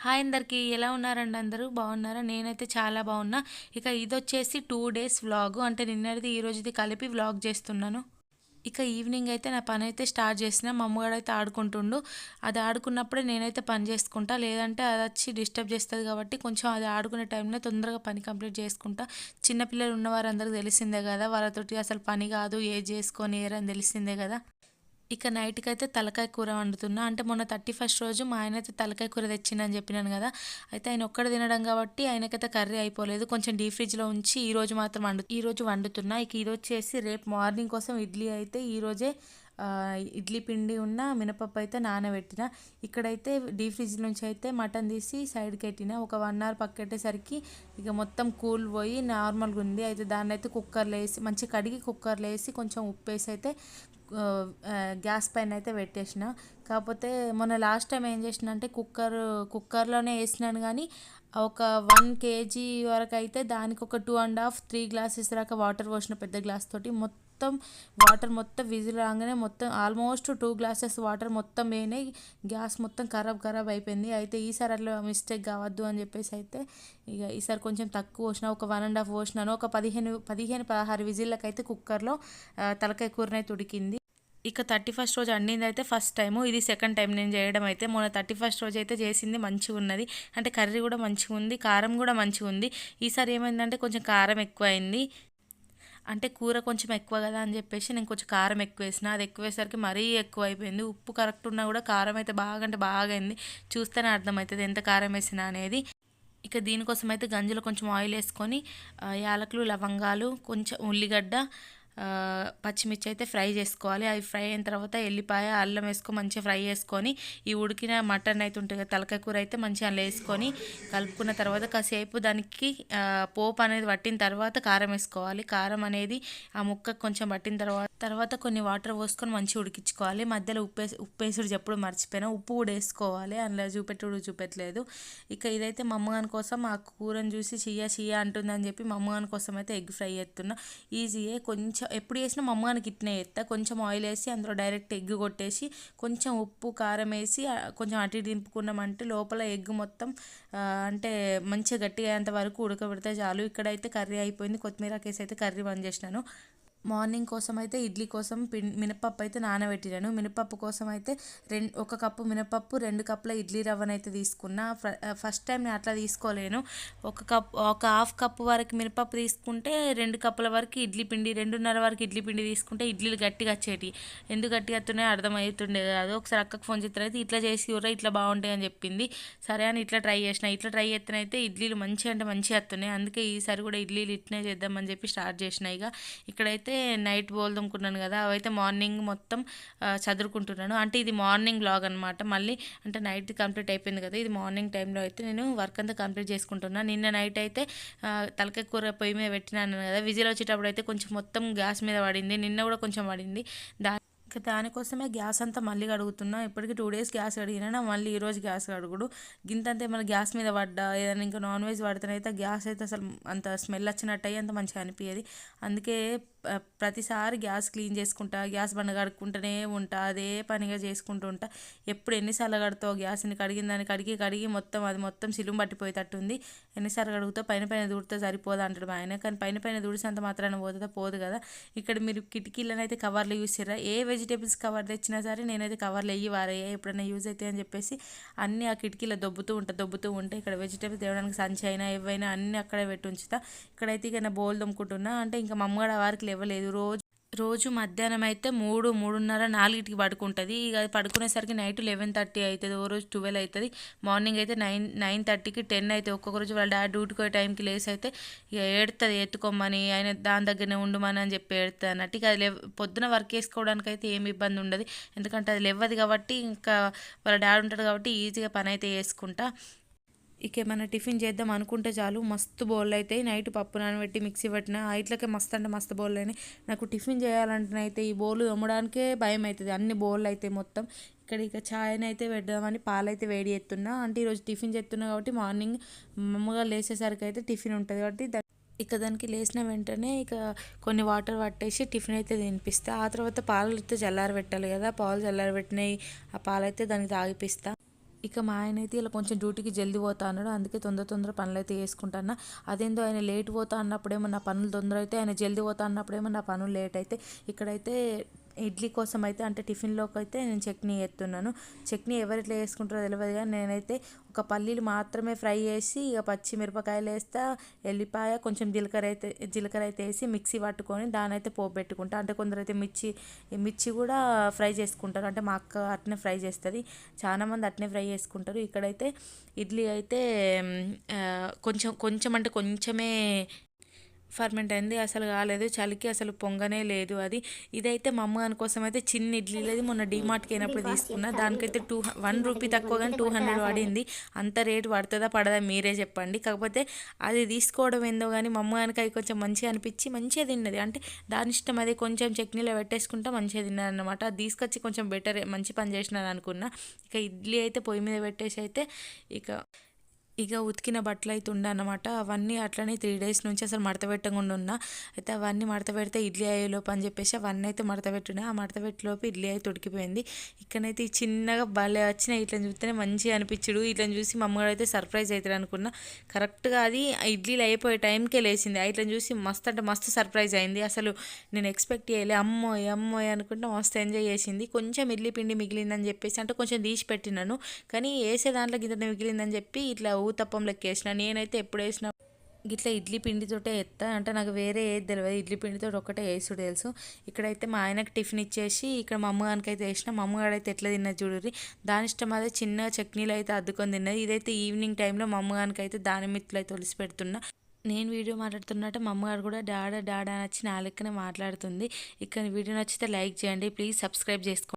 Hi అందరికీ ఎలా ఉన్నారండి అందరూ బాగున్నారా? నేనైతే చాలా బాగున్నా. ఇక ఇదొచ్చేసి 2 డేస్ వ్లాగు అంటే నిన్నటిది ఈ రోజుది కలిపి వ్లాగ్ చేస్తున్నాను. ఇక ఈవినింగ్ అయితే నా పని అయితే స్టార్ట్ చేసిన. మా అమ్మగాడైతే ఆడుకుంటుండు. అది ఆడుకున్నప్పుడే నేనైతే పని చేసుకుంటా, లేదంటే అది వచ్చి డిస్టర్బ్ చేస్తుంది కాబట్టి కొంచెం అది ఆడుకునే టైంలో తొందరగా పని కంప్లీట్ చేసుకుంటా. చిన్నపిల్లలు ఉన్నవారందరికీ తెలిసిందే కదా, వాళ్ళతోటి అసలు పని కాదు, ఏది చేసుకొని ఏరని తెలిసిందే కదా. ఇక నైట్కి అయితే తలకాయ కూర వండుతున్నా. అంటే మొన్న 31st రోజు మా ఆయన అయితే తలకాయ కూర తెచ్చిందని చెప్పినాను కదా. అయితే ఆయన ఒక్కడ తినడం కాబట్టి ఆయనకైతే కర్రీ అయిపోలేదు, కొంచెం డీప్ ఫ్రిడ్జ్లో ఉంచి ఈ రోజు వండుతున్నా. ఇక ఇది వచ్చేసి రేపు మార్నింగ్ కోసం ఇడ్లీ అయితే ఈరోజే ఇడ్లీ పిండి ఉన్న మినపప్పు అయితే నానబెట్టిన. ఇక్కడైతే డీప్ ఫ్రిడ్జ్ నుంచి అయితే మటన్ తీసి సైడ్కి పెట్టిన. ఒక 1 hour పక్కట్టేసరికి ఇక మొత్తం కూల్ పోయి నార్మల్గా ఉంది. అయితే దాన్ని అయితే కుక్కర్లో వేసి మంచి కడిగి కుక్కర్లో వేసి కొంచెం ఉప్పు వేసి అయితే గ్యాస్ పైన అయితే పెట్టేసిన. కాకపోతే మొన్న లాస్ట్ టైం ఏం చేసిన అంటే కుక్కర్లోనే వేసినాను, కానీ ఒక 1 kg వరకు అయితే దానికి ఒక 2.5 3 glasses దాకా వాటర్ పోసిన పెద్ద గ్లాస్ తోటి. వాటర్ మొత్తం విజిల్ రాగానే మొత్తం ఆల్మోస్ట్ 2 glasses వాటర్ మొత్తం పోయినాయి. గ్యాస్ మొత్తం ఖరాబ్ అయిపోయింది. అయితే ఈసారి అట్లా మిస్టేక్ కావద్దు అని చెప్పేసి అయితే ఇక ఈసారి కొంచెం తక్కువ పోసిన, ఒక 1.5 పోసినాను. ఒక 15-16 విజిల్లకైతే అయితే కుక్కర్లో తలకాయ కూరనైతే ఉడికింది. ఇక 31st రోజు వండింది అయితే ఫస్ట్ టైము, ఇది సెకండ్ టైం నేను చేయడం. అయితే మొన్న 31st రోజు అయితే చేసింది మంచిగా ఉన్నది, అంటే కర్రీ కూడా మంచిగా ఉంది, కారం కూడా మంచిగా ఉంది. ఈసారి ఏమైందంటే కొంచెం కారం ఎక్కువ అయింది. అంటే కూర కొంచెం ఎక్కువ కదా అని చెప్పేసి నేను కొంచెం కారం ఎక్కువ వేసిన. అది ఎక్కువ వేసరికి మరీ ఎక్కువ అయిపోయింది. ఉప్పు కరెక్ట్ ఉన్నా కూడా కారం అయితే బాగా అంటే బాగా అయింది. చూస్తేనే అర్థమవుతుంది ఎంత కారం వేసినా అనేది. ఇక దీనికోసం అయితే గంజిలో కొంచెం ఆయిల్ వేసుకొని యాలకులు, లవంగాలు, కొంచెం ఉల్లిగడ్డ, పచ్చిమిర్చి అయితే ఫ్రై చేసుకోవాలి. అవి ఫ్రై అయిన తర్వాత ఎల్లిపాయ, అల్లం వేసుకొని మంచిగా ఫ్రై చేసుకొని ఈ ఉడికిన మటన్ అయితే ఉంటుంది కదా, తలకాయ కూర అయితే మంచిగా అందులో వేసుకొని కలుపుకున్న తర్వాత కాసేపు దానికి పోపు అనేది పట్టిన తర్వాత కారం వేసుకోవాలి. కారం అనేది ఆ ముక్కకు కొంచెం పట్టిన తర్వాత కొన్ని వాటర్ పోసుకొని మంచిగా ఉడికించుకోవాలి. మధ్యలో ఉప్పేసుడు చెప్పుడు మర్చిపోయినా, ఉప్పు కూడా వేసుకోవాలి, అందులో చూపెట్టలేదు. ఇక ఇదైతే మా అమ్మగాని కోసం ఆ కూరని చూసి చియ్య అంటుందని చెప్పి మా అమ్మగాని కోసం అయితే ఎగ్ ఫ్రై చేస్తున్నా. ఈజీయే, కొంచెం ఎప్పుడు చేసినా మా అమ్మగానికి ఇట్నే చేస్తా. కొంచెం ఆయిల్ వేసి అందులో డైరెక్ట్ ఎగ్ కొట్టేసి కొంచెం ఉప్పు కారం వేసి కొంచెం అటు దింపుకున్నామంటే లోపల ఎగ్ మొత్తం అంటే మంచిగా గట్టిగా అయ్యేంత వరకు ఉడకబెడితే చాలు. ఇక్కడైతే కర్రీ అయిపోయింది. కొత్తిమీర కేసి అయితే కర్రీ బంద్ చేసినాను. మార్నింగ్ కోసం అయితే ఇడ్లీ కోసం మినపప్పు అయితే నానబెట్టినాను. మినపప్పు కోసం అయితే 1 కప్పు మినపప్పు, 2 కప్పుల ఇడ్లీ రవ్వనైతే తీసుకున్నా. ఫస్ట్ టైం నేను అట్లా తీసుకోలేను. ఒక హాఫ్ కప్పు వరకు మినపప్పు తీసుకుంటే 2 కప్పుల వరకు ఇడ్లీ పిండి, 2:30 వరకు ఇడ్లీ పిండి తీసుకుంటే ఇడ్లీలు గట్టిగా వచ్చేటి. ఎందుకు గట్టిగా వస్తున్నాయో అర్థమవుతుండే కాదు. ఒకసారి అక్కకు ఫోన్ చేస్తే అయితే ఇట్లా చేసి ఊర్రా ఇట్లా బాగుంటాయి అని చెప్పింది. సరే అని ఇట్లా ట్రై చేసిన. ఇట్లా ట్రై చేస్తేనైతే ఇడ్లీలు మంచిగా అంటే మంచిగా వస్తున్నాయి. అందుకే ఈసారి కూడా ఇడ్లీలు ఇట్నే చేద్దామని చెప్పి స్టార్ట్ చేసిన. ఇక్కడైతే నైట్ బోల్ తోముకున్నాను కదా, అవైతే మార్నింగ్ మొత్తం చదువుకుంటున్నాను. అంటే ఇది మార్నింగ్ వ్లాగ్ అనమాట. మళ్ళీ అంటే నైట్ కంప్లీట్ అయిపోయింది కదా, ఇది మార్నింగ్ టైంలో అయితే నేను వర్క్ అంతా కంప్లీట్ చేసుకుంటున్నాను. నిన్న నైట్ అయితే తలకాయ కూర పొయ్యి మీద పెట్టినాను కదా, విజిల్ వచ్చేటప్పుడు అయితే కొంచెం మొత్తం గ్యాస్ మీద పడింది. నిన్న కూడా కొంచెం పడింది. దానికోసమే గ్యాస్ అంతా మళ్ళీ కడుగుతున్నా. ఇప్పటికి 2 days గ్యాస్ కడిగినా, మళ్ళీ ఈరోజు గ్యాస్ కడుగుడు. గింతంతే మన గ్యాస్ మీద పడ్డా ఏదైనా ఇంకా నాన్ వెజ్ పడితేనైతే గ్యాస్ అయితే అసలు అంత స్మెల్ వచ్చినట్టు అయ్యి అంత మంచిగా అనిపించేది. అందుకే ప్రతిసారి గ్యాస్ క్లీన్ చేసుకుంటా, గ్యాస్ బండ కడుక్కుంటూనే ఉంటా, అదే పనిగా చేసుకుంటూ ఉంటా. ఎప్పుడు ఎన్నిసార్లు కడుతావు గ్యాస్ని, కడిగిన దాన్ని కడిగి మొత్తం అది మొత్తం సిలుం పట్టిపోయేటట్టుంది. ఎన్నిసార్లు కడుగుతావు, పైన దూడితే సరిపోదా అంటాడు మా ఆయన. కానీ పైన దూడిసినంత మాత్రాన పోదు కదా. ఇక్కడ మీరు కిటికీలను అయితే కవర్లు యూస్ చేయరా, ఏ వెజిటేబుల్స్ కవర్ తెచ్చినా సరే నేనైతే కవర్లు వారయ్యా ఎప్పుడైనా యూజ్ అవుతాయి అని చెప్పేసి అన్నీ ఆ కిటికీలో దొబ్బుతూ ఉంటాయి. ఇక్కడ వెజిటేబుల్స్ తేవడానికి సంచి అయినా ఏవైనా అన్నీ అక్కడే పెట్టి ఉంచుతా. ఇక్కడైతే ఇక నా బోల్ దొమ్ముకుంటున్నా. అంటే ఇంకా మా అమ్మగారు వారికి లేవలేదు. రోజు మధ్యాహ్నం అయితే 3-3:30 4కి పడుకుంటుంది. ఇక అది పడుకునేసరికి నైట్ 11:30 అవుతుంది, ఓ రోజు 12 అవుతుంది. మార్నింగ్ అయితే 9:30కి 10 అవుతుంది. ఒక్కొక్క రోజు వాళ్ళ డాడీ డ్యూటీకి పోయే టైంకి లేసి అయితే ఇక ఏడుతుంది, ఎత్తుకోమని, ఆయన దాని దగ్గరనే ఉండమని అని చెప్పి ఏడుతుంది అన్నట్టు. ఇక అది పొద్దున వర్క్ చేసుకోవడానికి అయితే ఏమి ఇబ్బంది ఉండదు, ఎందుకంటే అది లేవదు కాబట్టి. ఇంకా వాళ్ళ డాడీ ఉంటాడు కాబట్టి ఈజీగా పని అయితే చేసుకుంటా. ఇక ఏమైనా టిఫిన్ చేద్దాం అనుకుంటే చాలు మస్తు బౌల్ అవుతాయి. నైట్ పప్పు నానబెట్టి మిక్సీ పట్టిన ఇట్లకే మస్తు అంటే మస్తు బౌల్ అయినాయి. నాకు టిఫిన్ చేయాలంటేనైతే ఈ బౌల్ తోమడానికే భయం అవుతుంది, అన్ని బౌల్ అయితే మొత్తం. ఇక ఛాయ్ని అయితే పెడదామని పాలైతే వేడి చేస్తున్నా. అంటే ఈరోజు టిఫిన్ చేస్తున్నా కాబట్టి మార్నింగ్ మామూలుగా లేచేసరికి అయితే టిఫిన్ ఉంటుంది కాబట్టి ఇక దానికి లేచిన వెంటనే ఇక కొన్ని వాటర్ పట్టేసి టిఫిన్ అయితే తినిపిస్తా. ఆ తర్వాత పాలు అయితే చల్లారి పెట్టాలి కదా, పాలు చల్లారి పెట్టినాయి, ఆ పాలైతే దానికి తాగిపిస్తా. ఇక మా ఆయన అయితే ఇలా కొంచెం డ్యూటీకి జల్దీ పోతా అన్నాడు, అందుకే తొందర పనులు అయితే చేసుకుంటాను. అదేందో ఆయన లేట్ పోతా అన్నప్పుడేమో నా పనులు తొందర అయితే, ఆయన జల్దీ పోతా అన్నప్పుడేమో నా పనులు లేట్ అయితే. ఇక్కడైతే ఇడ్లీ కోసం అయితే అంటే టిఫిన్లోకి అయితే నేను చట్నీ ఎత్తున్నాను. చట్నీ ఎవరు ఎట్లా చేసుకుంటారో తెలియదు కానీ నేనైతే ఒక పల్లీలు మాత్రమే ఫ్రై చేసి ఇక పచ్చిమిరపకాయలు వేస్తా, ఎల్లిపాయ కొంచెం జీలకర్ర అయితే వేసి మిక్సీ పట్టుకొని దాని అయితే పోపు పెట్టుకుంటా. అంటే కొందరు అయితే మిర్చి కూడా ఫ్రై చేసుకుంటారు, అంటే మా అక్క అట్నే ఫ్రై చేస్తుంది, చాలామంది అట్నే ఫ్రై చేసుకుంటారు. ఇక్కడైతే ఇడ్లీ అయితే కొంచెం అంటే కొంచెమే ఫర్మెంట్ అయింది, అసలు కాలేదు, చలికి అసలు పొంగనే లేదు అది. ఇదైతే మా అమ్మగారి కోసం అయితే చిన్న ఇడ్లీ లేదు, మొన్న డీమార్ట్కి అయినప్పుడు తీసుకున్నా, దానికైతే 1 రూపీ తక్కువ కానీ 200 పడింది. అంత రేటు పడుతుందా పడదా మీరే చెప్పండి. కాకపోతే అది తీసుకోవడం ఏందో కానీ మా అమ్మగారికి అది కొంచెం మంచిగా అనిపించి మంచిగా తిన్నది, అంటే దాని ఇష్టం, అది కొంచెం చట్నీలో పెట్టేసుకుంటా మంచిగా తిన్నది అనమాట. అది తీసుకొచ్చి కొంచెం బెటర్ మంచి పని చేసినాను అనుకున్నా. ఇక ఇడ్లీ అయితే పొయ్యి మీద పెట్టేసి అయితే ఇక ఉతికిన బట్టలు అయితే ఉండనమాట, అవన్నీ అట్లనే 3 days నుంచి అసలు మడత పెట్టకుండా ఉన్నా. అయితే అవన్నీ మడత పెడితే ఇడ్లీ అయ్యేలోపు అని చెప్పేసి అవన్నీ అయితే మడత పెట్టున్నా. ఆ మడత పెట్టేలోపు ఇడ్లీ అయితే ఉడికిపోయింది. ఇక్కడైతే ఈ చిన్నగా భలే వచ్చినాయి, ఇట్లా చూస్తేనే మంచిగా అనిపించుడు. ఇట్లా చూసి మా అమ్మగారు అయితే సర్ప్రైజ్ అవుతారు అనుకున్నా, కరెక్ట్గా అది ఇడ్లీలు అయిపోయే టైంకే లేచింది. ఇట్లా చూసి మస్తు అంటే మస్తు సర్ప్రైజ్ అయింది, అసలు నేను ఎక్స్పెక్ట్ చేయలే. అమ్మోయ్ అనుకుంటే మస్తు ఎంజాయ్ చేసింది. కొంచెం ఇడ్లీ పిండి మిగిలిందని చెప్పేసి అంటే కొంచెం తీసి పెట్టినాను, కానీ వేసే దాంట్లో గిట్ట మిగిలిందని చెప్పి ఇట్లా ఊతప్పం లెక్క వేసిన. నేనైతే ఎప్పుడు వేసిన గిట్లా ఇడ్లీ పిండితోటే ఎత్తా, అంటే నాకు వేరే ఏది తెలియదు, ఇడ్లీ పిండితో ఒకటే వేసుడు తెలుసు. ఇక్కడైతే మా ఆయనకు టిఫిన్ ఇచ్చేసి ఇక్కడ మా అమ్మగారికి అయితే వేసిన. మా అమ్మగారు అయితే ఎట్లా తిన్నది చూడుర్రి, దాని ఇష్టం అదే చిన్న చట్నీలు అయితే అద్దుకొని తిన్నది. ఇదైతే ఈవినింగ్ టైంలో మా అమ్మగారికి అయితే దానిమ్మిట్లు అయితే ఒలిసి పెడుతున్నా. నేను వీడియో మాట్లాడుతున్నట్టు మా అమ్మగారు కూడా డాడా అని వచ్చి నా లెక్కనే మాట్లాడుతుంది. ఇక్కడ వీడియో నచ్చితే లైక్ చేయండి, ప్లీజ్ సబ్స్క్రైబ్ చేసుకోండి.